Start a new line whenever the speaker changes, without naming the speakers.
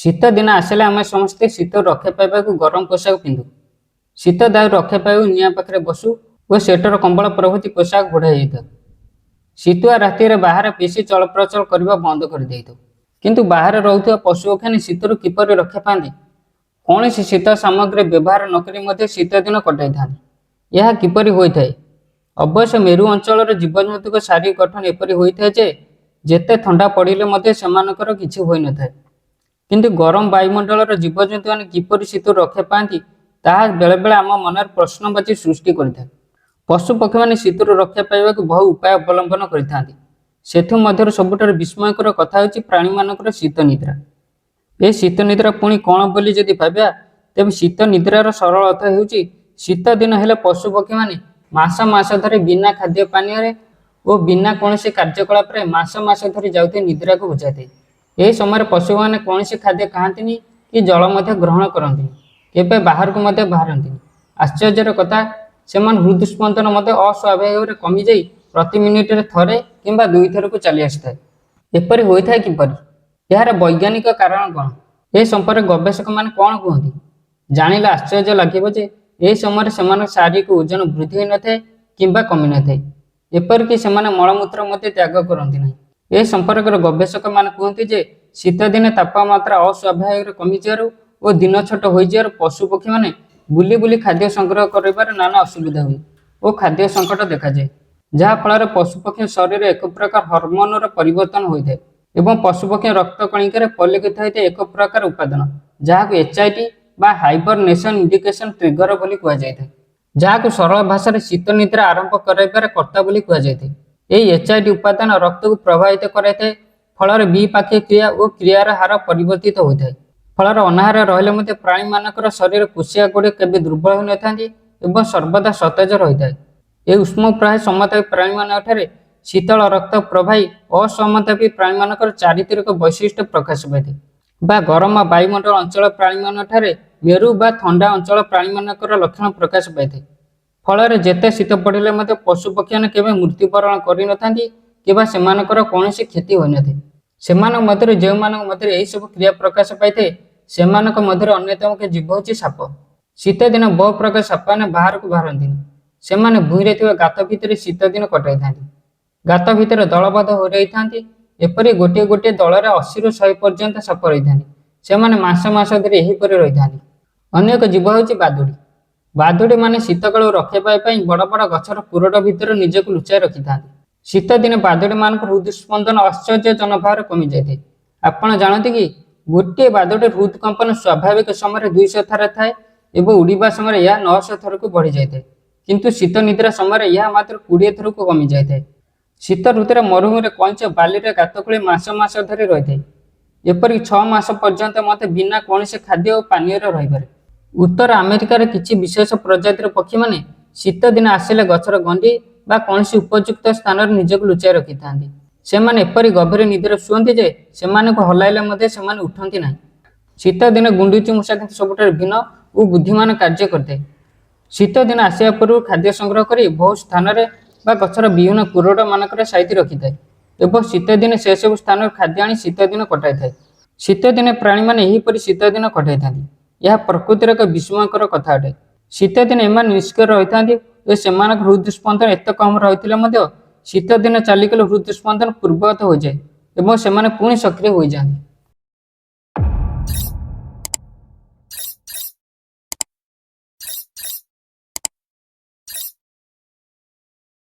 शीत दिन आसले आम समस्ते शीत रक्षा पाइबा गरम पोशाक पिंधु। शीत दायु रक्षा पाइबा निआ पाखे बसु और स्वेटर कंबल प्रभृति पोशाक घोड़ाई था। शीतुआ राति बाहर बेसी चलप्रचल करने बंद कर दे किंतु बाहर रोथुवा पशुपक्षी शीतर किपर रक्षा पाती कौन शीत सामग्री व्यवहार नक शीत दिन कटाई था। यह किपर होता है? अवश्य मेरु अंचल जीवजंतु शारीरिक गठन एपरी होता है जे जेते ठंडा पड़े से किछि होई न थाए। किंतु गरम वायुमंडल जीवजंतु मैंने किपर शीत रक्षा पाती ताहा बेले बेले आम मन प्रश्नवाची सृष्टि करें। पशुपक्षी मैंने शीतर रक्षा पाइबा बहु उपाय अवलंबन कर सबुठार विस्मयकर कथा होची प्राणी मानकर शीत निद्रा। ए शीत निद्रा पुणी कौन बोली जदि भाव्या तेज शीत निद्रार सरल अर्थ होची शीत दिन हेले पशुपक्षी मैंने मास मास धरी बिना खाद्य पानीय और बिना कौन कार्यकलाप मास धरी जाते निद्रा को बुझाते। यह समय पशु मैंने कौन खाद्य खाती कि जल ग्रहण करती केवे बाहर को बाहरती। आश्चर्यर कथा से हृदस्पंदन अस्वाभाविक कमी जाई प्रति मिनिट थरे किंबा दुई थर को चली आसी थाए। एपरी होता है किपर? यार वैज्ञानिक कारण कौन? ए संपर्क गवेषक मैंने कौन कहते? जानिले आश्चर्य लगे ए समय से शारीरिक ओजन वृद्धि न थाए किंबा कमी न थाए। एपरिक से मलमूत्र त्याग करती ना। ए संपर्क गवेषक मैंने कहते जे शीत दिन तापमात्रा अस्वाभाविक कमी और दिन छोट हो पशुपक्षी मैंने बुली बुली खाद्य संग्रह कर नाना असुविधा हुए और खाद्य संकट देखा जाए जहाँफल पशुपक्षी शरीर एक प्रकार हर्मोन परिवर्तन होता है एवं पशुपक्षी रक्त कणिकार परिलक्षित होता है एक प्रकार उपादान जहाँ HIT बा हाइबरनेशन इंडिकेशन ट्रिगर बोली कहुए जहाँ सरल भाषा शीत निद्रा आरंभ कराइबार कर्ता बोली कहुए। यही HIT उपादान रक्त को प्रभावित कराए फल विपाक्षी क्रिया और क्रियार हार परिवर्तित होता है। फल अनाहार रहिले प्राणी मानकर शरीर कोशिका गुड़े केवे दुर्बल हो न सर्वदा सतेज रही है। यह उष्म प्राय समतापी प्राणी मान शीतल रक्त प्रवाही असमतापी प्राणी मानकर चारित्रिक वैशिष्ट्य प्रकाश पाई बा गरम वायुमंडल अंचल प्राणी मान मेरु बा ठंडा अंचल प्राणी मानकर लक्षण प्रकाश पाई फल जेते शीत पड़े पशुपक्षी मैंने केवे मृत्युवरण कर कौन क्षति हो न से जो यही सब क्रिया प्रकाश पाई से अन्यतम के जीव हूँ साप। शीत दिन बहु प्रकार साप मैंने बाहर को बाहरती से भूईरे गात भितर शीत दिन कटाई था। गात भितर दलबद्ध हो रही था। एपरी गोटे गोटे दल 80 ରୁ 100 पर्यंत साप रही था। से मास मास धरी यहीपर रही था। अन्य एक जीव हूँ बादुड़ी। बादुड़ी माने शीतकाल रक्षा पाई बड़ बड़ गछर पुरट भितर निजक लुचाई रखी था। शीत दिन बादुड़ी मान हृदस्पंदन आश्चर्यजनक भाव कमी जाए। आपण जानते कि गोटे बादुड़ी हृदकंपन स्वाभाविक समय 200 थर थाए और उड़ीबा समय यह 900 थर को बढ़ी जाए किंतु शीत निद्रा समय यह मात्र 20 थर को कमी जाए। शीत ऋतुरे मरुभूमि कंच बाली गात खोली मास मास धरी रही है। एपरिक 6 मास पर्यंत मत बिना कौन खाद्य और पानी रही पारे। उत्तर अमेरिकार किसी विशेष प्रजातिर पक्षी मैंने शीत दिन आसिले गछर गंडी बा कौन उपयुक्त स्थान निजक लुचाई रखी था। से एपरी गभीर निद्रा शुअंती जे से हलाइले उठती ना। शीत दिन गुंडुची मूषा किंतु सबुठार भिन्न और बुद्धिमान कार्य करते। शीत दिन आसिया पूर्व खाद्य संग्रह कर बहु स्थान बा गछर विभिन्न कुरड मानक साइती रखी थाए एवं शीत दिन से सब स्थान खाद्य आनी शीत दिन कटाई थाए। शीत दिन प्राणी मैंने यहीपरि शीत दिन कटाई था। यह प्रकृतिर एक विस्मयकर कथा अटे। शीत दिन एम निष्क्रिय रही था से हृदस्पंदन एत कम रही शीत दिन चलिगले हृदस्पंदन पूर्वगत हो जाए और से पुणी सक्रिय हो जाती।